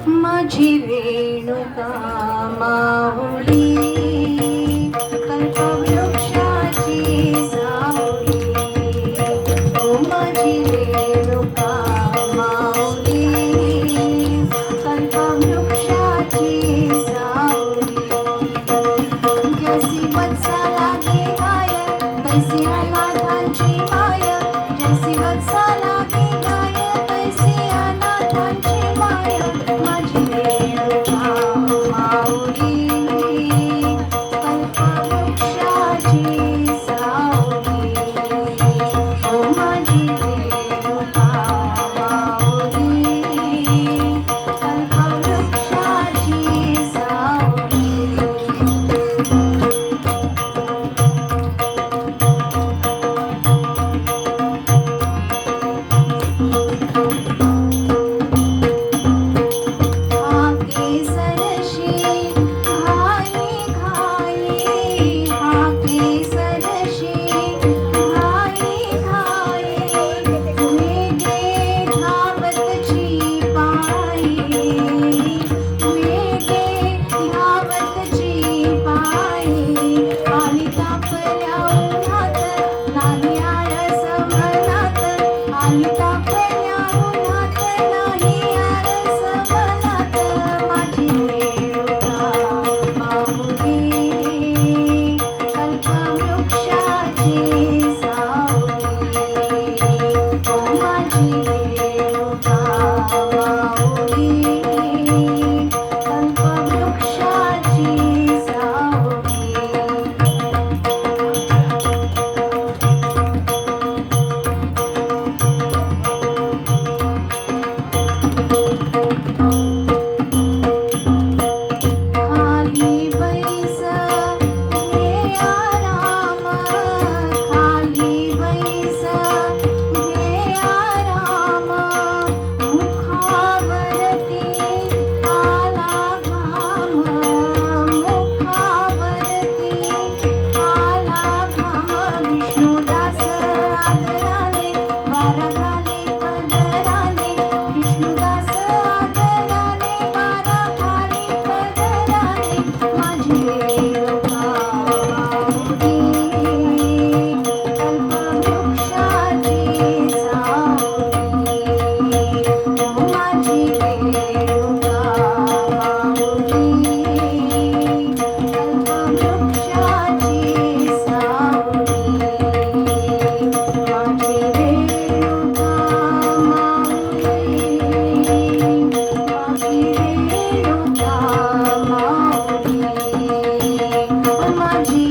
माझी रेणुका माऊली कल्पवृक्षाची सावली. ओ माझी रेणुका माऊली कल्पवृक्षाची सावली. जशी वत्सा लागे गाय तैसी अनाथांची माय. जशी वत्सा लागे गाय तैसी अनाथांची माय. माझी रेणुका माऊली कल्पवृक्षाची सावली. ओ माझी रेणुका माऊली कल्पवृक्षाची सावली. माझी